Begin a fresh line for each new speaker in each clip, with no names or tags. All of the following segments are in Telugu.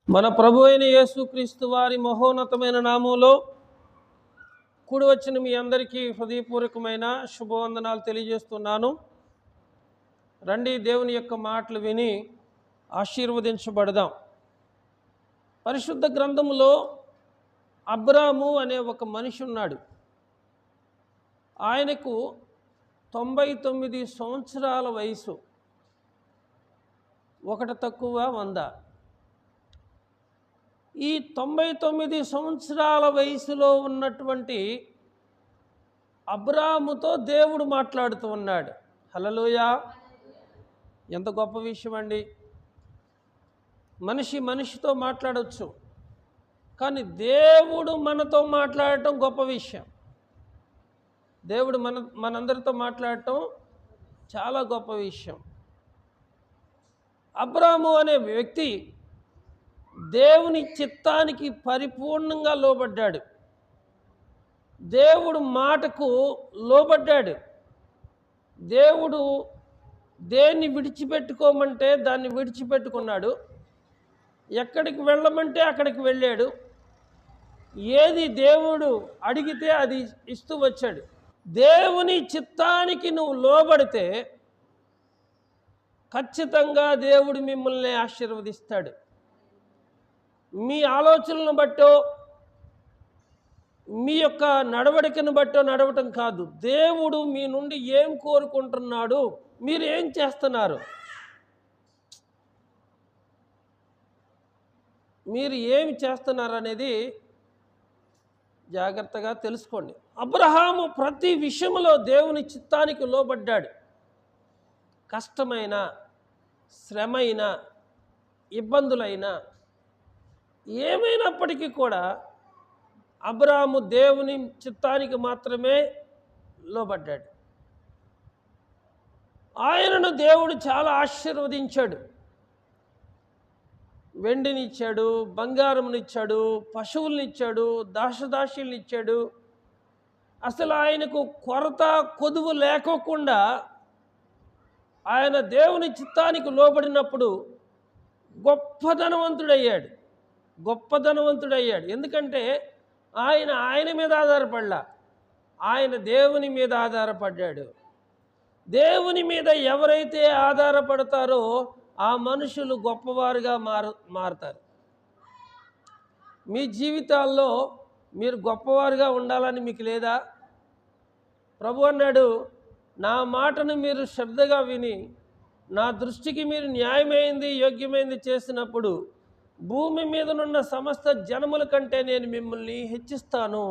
మన ప్రభు అయిన యేసుక్రీస్తు వారి మహోన్నతమైన నామంలో కూడి వచ్చిన మీ అందరికీ హృదయపూర్వకమైన శుభవందనాలు తెలియజేస్తున్నాను. రండి, దేవుని యొక్క మాటలు విని ఆశీర్వదించబడదాం. పరిశుద్ధ గ్రంథములో అబ్రాము అనే ఒక మనిషి ఉన్నాడు. ఆయనకు 99 సంవత్సరాల వయసు, ఒకటి తక్కువ 100. ఈ 99 సంవత్సరాల వయసులో ఉన్నటువంటి అబ్రాముతో దేవుడు మాట్లాడుతూ ఉన్నాడు. హల్లెలూయా! ఎంత గొప్ప విషయం అండి. మనిషితో మాట్లాడవచ్చు, కానీ దేవుడు మనతో మాట్లాడటం గొప్ప విషయం. దేవుడు మనందరితో మాట్లాడటం చాలా గొప్ప విషయం. అబ్రాము అనే వ్యక్తి దేవుని చిత్తానికి పరిపూర్ణంగా లోబడ్డాడు. దేవుడు మాటకు లోబడ్డాడు. దేవుడు దేన్ని విడిచిపెట్టుకోమంటే దాన్ని విడిచిపెట్టుకున్నాడు. ఎక్కడికి వెళ్ళమంటే అక్కడికి వెళ్ళాడు. ఏది దేవుడు అడిగితే అది ఇస్తూ వచ్చాడు. దేవుని చిత్తానికి నువ్వు లోబడితే ఖచ్చితంగా దేవుడు మిమ్మల్ని ఆశీర్వదిస్తాడు. మీ ఆలోచనలను బట్టో మీ యొక్క నడవడికను బట్టో నడవటం కాదు. దేవుడు మీ నుండి ఏం కోరుకుంటున్నాడు, మీరు ఏం చేస్తున్నారు, మీరు ఏమి చేస్తున్నారు అనేది జాగ్రత్తగా తెలుసుకోండి. అబ్రహాము ప్రతి విషయంలో దేవుని చిత్తానికి లోబడ్డాడు. కష్టమైన, శ్రమైన, ఇబ్బందులైనా ఏమైనప్పటికీ కూడా అబ్రాము దేవుని చిత్తానికి మాత్రమే లోబడ్డాడు. ఆయనను దేవుడు చాలా ఆశీర్వదించాడు. వెండినిచ్చాడు, బంగారంనిచ్చాడు, పశువులనిచ్చాడు, దాసదాసీలనిచ్చాడు. అసలు ఆయనకు కొరత కొదువు లేకోకుండా ఆయన దేవుని చిత్తానికి లోబడినప్పుడు గొప్ప ధనవంతుడయ్యాడు. ఎందుకంటే ఆయన మీద ఆధారపడలా, ఆయన దేవుని మీద ఆధారపడ్డాడు. దేవుని మీద ఎవరైతే ఆధారపడతారో ఆ మనుషులు గొప్పవారుగా మారుతారు. మీ జీవితాల్లో మీరు గొప్పవారుగా ఉండాలని మీకు లేదా? ప్రభు అన్నాడు, నా మాటను మీరు శ్రద్ధగా విని నా దృష్టికి మీరు న్యాయమైంది, యోగ్యమైంది చేసినప్పుడు భూమి మీదనున్న సమస్త జనముల కంటే నేను మిమ్మల్ని హెచ్చిస్తాను.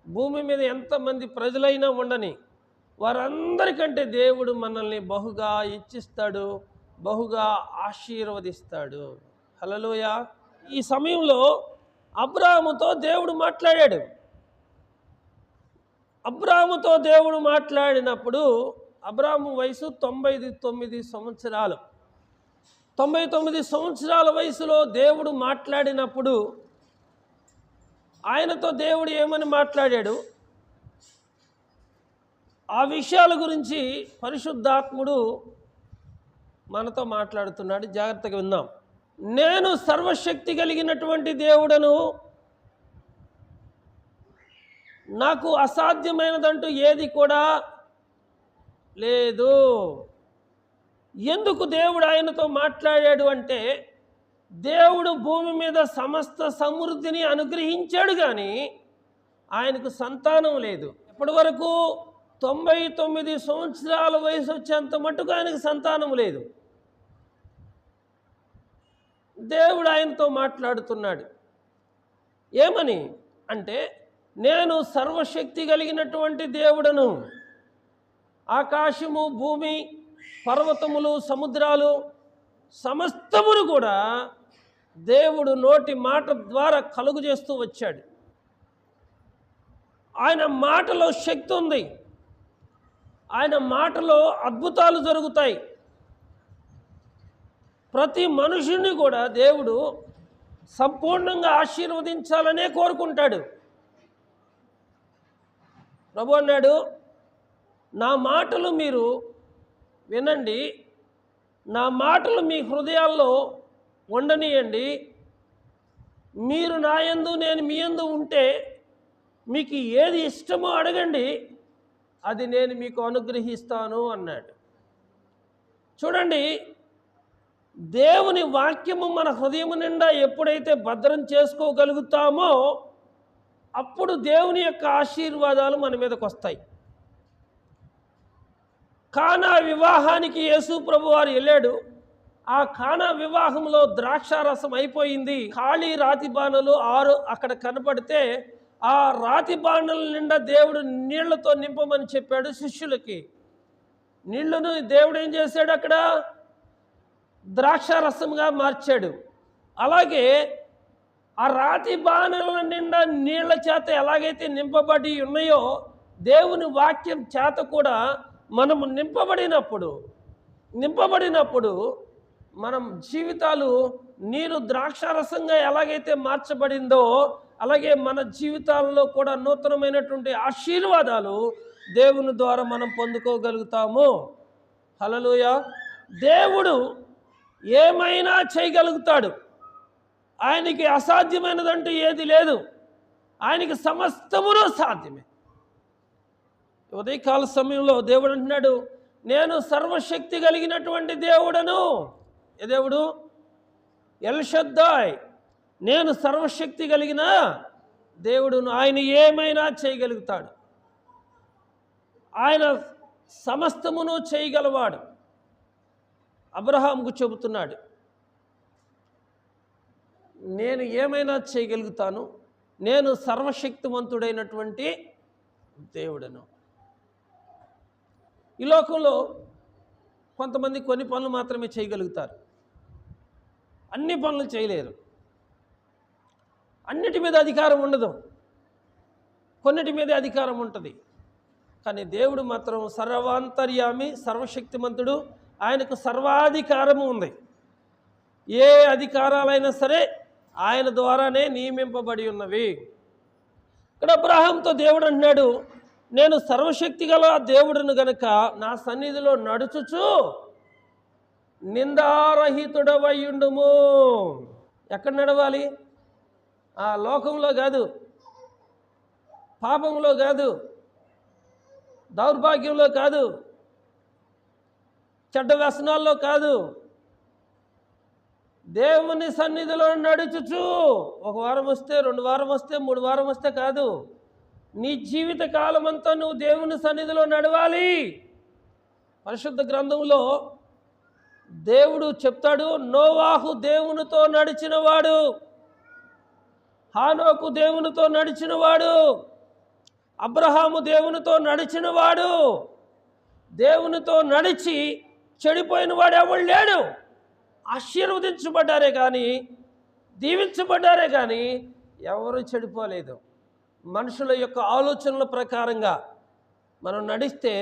భూమి మీద ఎంతమంది ప్రజలైనా ఉండని, వారందరికంటే దేవుడు మనల్ని బహుగా హెచ్చిస్తాడు, బహుగా ఆశీర్వదిస్తాడు. హల్లెలూయా! ఈ సమయంలో అబ్రాముతో దేవుడు మాట్లాడాడు. అబ్రాముతో దేవుడు మాట్లాడినప్పుడు అబ్రాము వయసు 99 సంవత్సరాలు. 99 సంవత్సరాల వయసులో దేవుడు మాట్లాడినప్పుడు ఆయనతో దేవుడు ఏమని మాట్లాడాడు, ఆ విషయాల గురించి పరిశుద్ధాత్ముడు మనతో మాట్లాడుతున్నాడు. జాగ్రత్తగా విందాం. నేను సర్వశక్తి కలిగినటువంటి దేవుడను, నాకు అసాధ్యమైనదంటూ ఏది కూడా లేదు. ఎందుకు దేవుడు ఆయనతో మాట్లాడాడు అంటే, దేవుడు భూమి మీద సమస్త సమృద్ధిని అనుగ్రహించాడు, కానీ ఆయనకు సంతానం లేదు. ఇప్పటి వరకు 99 సంవత్సరాల వయసు వచ్చేంత మట్టుకు ఆయనకు సంతానం లేదు. దేవుడు ఆయనతో మాట్లాడుతున్నాడు. ఏమని అంటే, నేను సర్వశక్తి కలిగినటువంటి దేవుడను, ఆకాశము, భూమి, పర్వతములు, సముద్రాలు సమస్తమును కూడా దేవుడు నోటి మాట ద్వారా కలుగు చేస్తూ వచ్చాడు. ఆయన మాటలో శక్తి ఉంది. ఆయన మాటలో అద్భుతాలు జరుగుతాయి. ప్రతి మనుషుని కూడా దేవుడు సంపూర్ణంగా ఆశీర్వదించాలనే కోరుకుంటాడు. ప్రభు అన్నాడు, నా మాటలు మీరు వినండి, నా మాటలు మీ హృదయాల్లో ఉండనియండి. మీరు నా యందు నేను మీ యందు ఉంటే మీకు ఏది ఇష్టమో అడగండి, అది నేను మీకు అనుగ్రహిస్తాను అన్నాడు. చూడండి, దేవుని వాక్యము మన హృదయం నిండా ఎప్పుడైతే భద్రం చేసుకోగలుగుతామో అప్పుడు దేవుని యొక్క ఆశీర్వాదాలు మన మీదకి వస్తాయి. కానా వివాహానికి యేసు ప్రభు వారు వెళ్ళాడు. ఆ కానా వివాహంలో ద్రాక్షారసం అయిపోయింది. ఖాళీ రాతి బాణలు 6 అక్కడ కనపడితే ఆ రాతి బాణల నిండా దేవుడు నీళ్లతో నింపమని చెప్పాడు శిష్యులకి. నీళ్లను దేవుడు ఏం చేశాడు? అక్కడ ద్రాక్షారసంగా మార్చాడు. అలాగే ఆ రాతి బాణల నిండా నీళ్ల చేత ఎలాగైతే నింపబడి ఉన్నాయో దేవుని వాక్యం చేత కూడా మనము నింపబడినప్పుడు మనం జీవితాలు నీరు ద్రాక్షారసంగా ఎలాగైతే మార్చబడిందో అలాగే మన జీవితాలలో కూడా నూతనమైనటువంటి ఆశీర్వాదాలు దేవుని ద్వారా మనం పొందుకోగలుగుతాము. హల్లెలూయా. దేవుడు ఏమైనా చేయగలుగుతాడు. ఆయనకి అసాధ్యమైనదంటూ ఏది లేదు. ఆయనకి సమస్తమును సాధ్యమే. ఉదయకాల సమయంలో దేవుడు అంటున్నాడు, నేను సర్వశక్తి కలిగినటువంటి దేవుడను. ఏ దేవుడు? ఎల్ షద్దాయ్. నేను సర్వశక్తి కలిగిన దేవుడును. ఆయన ఏమైనా చేయగలుగుతాడు. ఆయన సమస్తమును చేయగలవాడు. అబ్రహాముకు చెబుతున్నాడు, నేను ఏమైనా చేయగలుగుతాను, నేను సర్వశక్తివంతుడైనటువంటి దేవుడను. ఈ లోకంలో కొంతమంది కొన్ని పనులు మాత్రమే చేయగలుగుతారు, అన్ని పనులు చేయలేరు. అన్నిటి మీద అధికారం ఉండదు, కొన్నిటి మీద అధికారం ఉంటుంది. కానీ దేవుడు మాత్రం సర్వాంతర్యామి, సర్వశక్తిమంతుడు. ఆయనకు సర్వాధికారము ఉంది. ఏ అధికారాలైనా సరే ఆయన ద్వారానే నియమింపబడి ఉన్నవి. ఇక్కడ అబ్రహాంతో దేవుడు అంటున్నాడు, నేను సర్వశక్తి గల దేవుడును గనుక నా సన్నిధిలో నడుచుచు నిందారహితుడవయ్యుండుము. ఎక్కడ నడవాలి? ఆ లోకంలో కాదు, పాపంలో కాదు, దౌర్భాగ్యంలో కాదు, చెడ్డ వ్యసనాల్లో కాదు. దేవుని సన్నిధిలో నడుచుచు 1 వారం వస్తే, 2 వారం వస్తే, 3 వారం వస్తే కాదు. నీ జీవిత కాలం అంతా నువ్వు దేవుని సన్నిధిలో నడవాలి. పరిశుద్ధ గ్రంథంలో దేవుడు చెప్తాడు, నోవాహు దేవునితో నడిచినవాడు, హానోకు దేవునితో నడిచినవాడు, అబ్రహాము దేవునితో నడిచినవాడు. దేవునితో నడిచి చెడిపోయిన వాడు ఎవడు లేడు. ఆశీర్వదించబడ్డారే కానీ, దీవించబడ్డారే కానీ ఎవరు చెడిపోలేదు. మనుషుల యొక్క ఆలోచనల ప్రకారంగా మనం నడిస్తే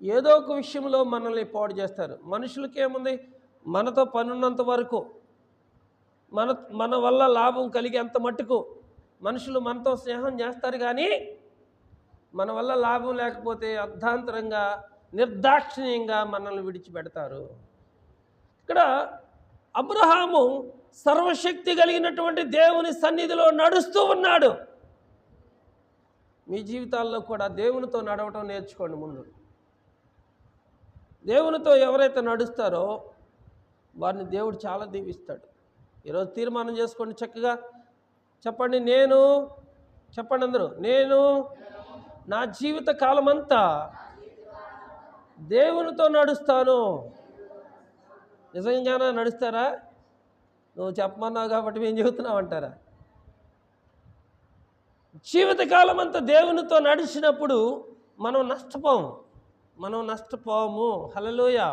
ఏదో ఒక విషయంలో మనల్ని పాడు చేస్తారు. మనుషులకి ఏముంది? మనతో పనున్నంత వరకు, మన వల్ల లాభం కలిగేంత మట్టుకు మనుషులు మనతో స్నేహం చేస్తారు. కానీ మన వల్ల లాభం లేకపోతే అర్ధాంతరంగా, నిర్దాక్షిణ్యంగా మనల్ని విడిచిపెడతారు. ఇక్కడ అబ్రహాము సర్వశక్తి కలిగినటువంటి దేవుని సన్నిధిలో నడుస్తూ ఉన్నాడు. మీ జీవితాల్లో కూడా దేవునితో నడవటం నేర్చుకోండి. ముందు దేవునితో ఎవరైతే నడుస్తారో వారిని దేవుడు చాలా దీవిస్తాడు. ఈరోజు తీర్మానం చేసుకోండి, చక్కగా చెప్పండి, చెప్పండి అందరూ, నేను నా జీవిత కాలమంతా దేవునితో నడుస్తాను. నిజంగానే నడుస్తారా? నువ్వు చెప్పమన్నావు కాబట్టి మేము చెబుతున్నావు అంటారా? జీవితకాలం అంతా దేవునితో నడిచినప్పుడు మనం నష్టపోము. హల్లెలూయా.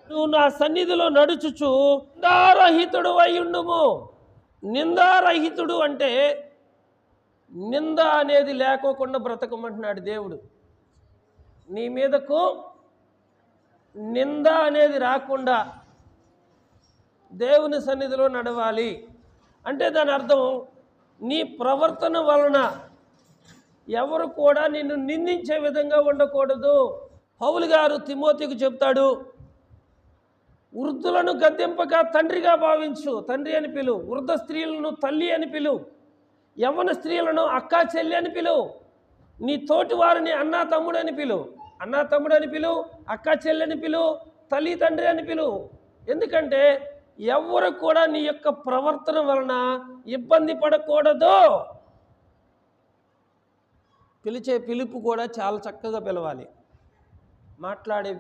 నువ్వు నా సన్నిధిలో నడుచుచు నిందారహితుడు అయ్యుండుము. నిందారహితుడు అంటే నింద అనేది లేకోకుండా బ్రతకమంటున్నాడు దేవుడు. నీ మీదకు నింద అనేది రాకుండా దేవుని సన్నిధిలో నడవాలి అంటే దాని అర్థం నీ ప్రవర్తన వలన ఎవరు కూడా నిన్ను నిందించే విధంగా ఉండకూడదు. పౌలు గారు తిమోతికి చెప్తాడు, వృద్ధులను గద్దెంపక తండ్రిగా భావించు, తండ్రి అని పిలువు. వృద్ధ స్త్రీలను తల్లి అని పిలువు. యవ్వన స్త్రీలను అక్కా చెల్లి అని పిలువు. నీ తోటి వారిని అన్నా తమ్ముడు అని పిలువు. అన్నా తమ్ముడు అని పిలువు, అక్కా చెల్లి అని పిలువు, తల్లి తండ్రి అని పిలువు. ఎందుకంటే ఎవరు కూడా నీ యొక్క ప్రవర్తన వలన ఇబ్బంది పడకూడదు. పిలిచే పిలుపు కూడా చాలా చక్కగా పిలవాలి. మాట్లాడే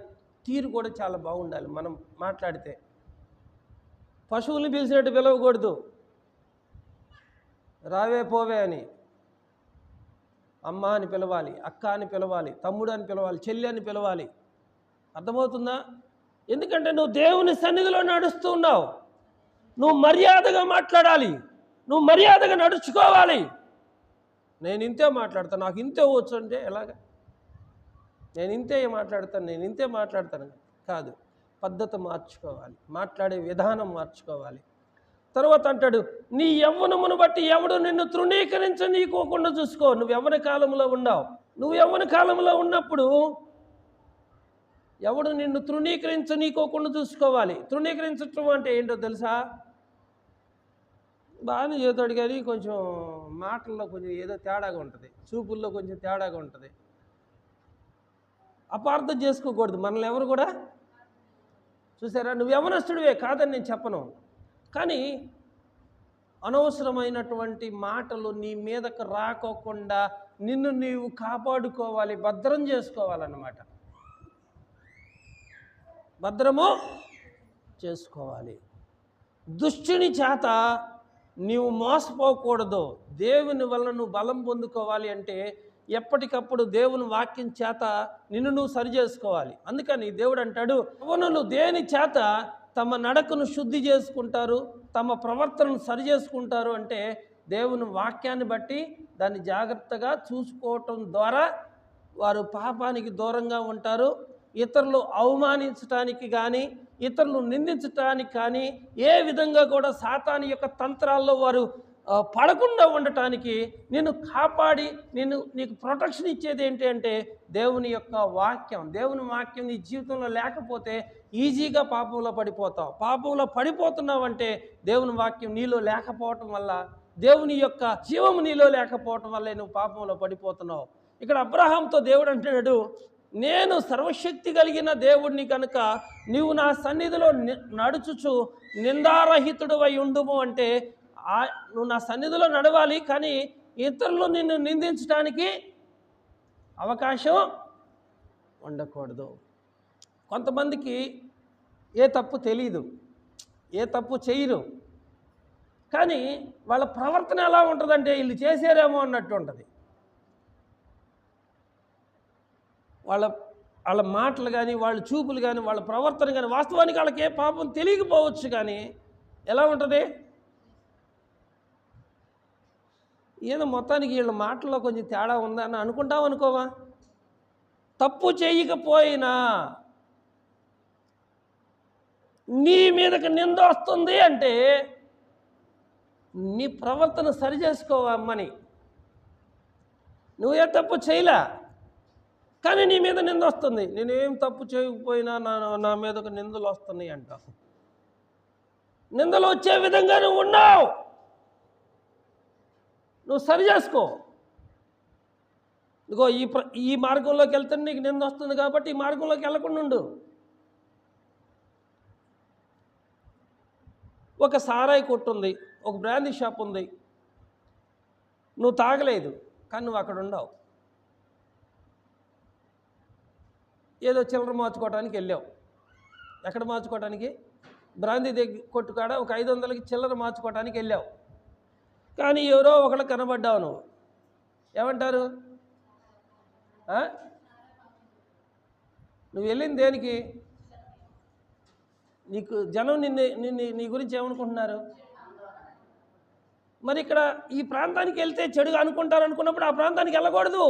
తీరు కూడా చాలా బాగుండాలి. మనం మాట్లాడితే పశువుల్ని పిలిచినట్టు పిలవకూడదు, రావే పోవే అని. అమ్మ అని పిలవాలి, అక్క అని పిలవాలి, తమ్ముడు అని పిలవాలి, చెల్లి అని పిలవాలి. అర్థమవుతుందా? ఎందుకంటే నువ్వు దేవుని సన్నిధిలో నడుస్తూ ఉన్నావు. నువ్వు మర్యాదగా మాట్లాడాలి, నువ్వు మర్యాదగా నడుచుకోవాలి. నేను ఇంతే మాట్లాడతాను, నాకు ఇంతే వచ్చు అంటే ఎలాగా? నేను ఇంతే మాట్లాడతాను కాదు. పద్ధతి మార్చుకోవాలి, మాట్లాడే విధానం మార్చుకోవాలి. తర్వాత అంటాడు, నీ యవ్వనమును బట్టి ఎవడు నిన్ను తృణీకరించనీకోకుండా చూసుకో. నువ్వు యవ్వన కాలంలో ఉన్నావు. నువ్వు యవ్వన కాలంలో ఉన్నప్పుడు ఎవడు నిన్ను తృణీకరించనీకోకుండా చూసుకోవాలి. తృణీకరించటం అంటే ఏంటో తెలుసా? బాగానే చేతాడు కానీ కొంచెం మాటల్లో కొంచెం ఏదో తేడాగా ఉంటుంది, చూపుల్లో కొంచెం తేడాగా ఉంటుంది. అపార్థం చేసుకోకూడదు మనల్ని ఎవరు కూడా. చూసారా, నువ్వు యవ్వనస్తుడివే కాదని నేను చెప్పను, కానీ అనవసరమైనటువంటి మాటలు నీ మీదకు రాకోకుండా నిన్ను నీవు కాపాడుకోవాలి, భద్రం చేసుకోవాలన్నమాట. భద్రము చేసుకోవాలి. దుష్టుని చేత నీవు మోసపోకూడదు. దేవుని వలన నువ్వు బలం పొందుకోవాలి అంటే ఎప్పటికప్పుడు దేవుని వాక్యం చేత నిన్ను నువ్వు సరి చేసుకోవాలి. అందుకని దేవుడు అంటాడు, యవ్వనులు దేని చేత తమ నడకను శుద్ధి చేసుకుంటారు, తమ ప్రవర్తనను సరి చేసుకుంటారు అంటే దేవుని వాక్యాన్ని బట్టి దాన్ని జాగ్రత్తగా చూసుకోవటం ద్వారా వారు పాపానికి దూరంగా ఉంటారు. ఇతరులు అవమానించడానికి కానీ, ఇతరులు నిందించడానికి కానీ, ఏ విధంగా కూడా సాతాను యొక్క తంత్రాల్లో వారు పడకుండా ఉండటానికి నిన్ను కాపాడి నీకు ప్రొటెక్షన్ ఇచ్చేది ఏంటి అంటే దేవుని యొక్క వాక్యం. దేవుని వాక్యం నీ జీవితంలో లేకపోతే ఈజీగా పాపంలో పడిపోతావు. పాపంలో పడిపోతున్నావంటే దేవుని వాక్యం నీలో లేకపోవటం వల్ల, దేవుని యొక్క జీవము నీలో లేకపోవటం వల్లే నువ్వు పాపంలో పడిపోతున్నావు. ఇక్కడ అబ్రహాంతో దేవుడు అంటున్నాడు, నేను సర్వశక్తి కలిగిన దేవుడిని కనుక నీవు నా సన్నిధిలో నడుచుచు నిందారహితుడు అయి ఉండుము అంటే నువ్వు నా సన్నిధిలో నడవాలి, కానీ ఇతరులు నిన్ను నిందించడానికి అవకాశం ఉండకూడదు. కొంతమందికి ఏ తప్పు తెలియదు, ఏ తప్పు చేయరు, కానీ వాళ్ళ ప్రవర్తన ఎలా ఉంటుందంటే వీళ్ళు చేసారేమో అన్నట్టు ఉంటుంది. వాళ్ళ మాటలు కానీ, వాళ్ళ చూపులు కానీ, వాళ్ళ ప్రవర్తన కానీ, వాస్తవానికి వాళ్ళకి ఏ పాపం తెలియకపోవచ్చు, కానీ ఎలా ఉంటుంది? ఏదో మొత్తానికి వీళ్ళ మాటల్లో కొంచెం తేడా ఉందని అనుకుంటావు అనుకోవా? తప్పు చేయకపోయినా నీ మీదకి నింద వస్తుంది అంటే నీ ప్రవర్తన సరి చేసుకోవమ్మని. నువ్వే తప్పు చేయలే, కానీ నీ మీద నింద వస్తుంది. నేనేం తప్పు చేయకపోయినా నా మీదకు నిందలు వస్తున్నాయి అంటావు. నిందలు వచ్చే విధంగా నువ్వు ఉన్నావు, నువ్వు సరి చేసుకో. ఇదిగో ఈ మార్గంలోకి వెళ్తే నీకు నింద వస్తుంది కాబట్టి ఈ మార్గంలోకి వెళ్ళకుండా ఉండు. ఒక సారాయి కొట్టు ఉంది, ఒక బ్రాందీ షాప్ ఉంది, నువ్వు తాగలేదు కానీ నువ్వు అక్కడ ఉండవు. ఏదో చిల్లర మార్చుకోవడానికి వెళ్ళావు. ఎక్కడ మార్చుకోవడానికి? బ్రాందీ కొట్టుకాడ ఒక 500కి చిల్లర మార్చుకోవడానికి వెళ్ళావు. కానీ ఎవరో ఒకళ్ళు కనబడ్డావు. నువ్వు ఏమంటారు? నువ్వు వెళ్ళింది దేనికి? నీకు జనం నీ గురించి ఏమనుకుంటున్నారు? మరి ఇక్కడ ఈ ప్రాంతానికి వెళ్తే చెడుగా అనుకుంటారు అనుకున్నప్పుడు ఆ ప్రాంతానికి వెళ్ళకూడదు.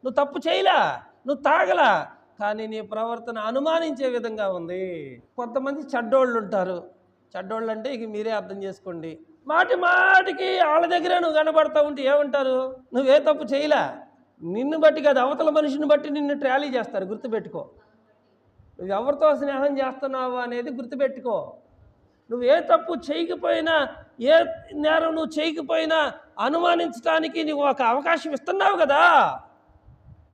నువ్వు తప్పు చేయలా, నువ్వు తాగలా, కానీ నీ ప్రవర్తన అనుమానించే విధంగా ఉంది. కొంతమంది చెడ్డోళ్ళు ఉంటారు. చెడ్డోళ్ళు అంటే ఇక మీరే అర్థం చేసుకోండి. మాటికి వాళ్ళ దగ్గర నువ్వు కనబడతా ఉంటే ఏమంటారు? నువ్వే తప్పు చేయలే, నిన్ను బట్టి కాదు అవతల మనిషిని బట్టి నిన్ను ట్రాలీ చేస్తారు. గుర్తుపెట్టుకో. నువ్వు ఎవరితో స్నేహం చేస్తున్నావు అనేది గుర్తుపెట్టుకో. నువ్వు ఏ తప్పు చేయకపోయినా, ఏ నేరం నువ్వు చేయకపోయినా అనుమానించడానికి నువ్వు ఒక అవకాశం ఇస్తున్నావు కదా.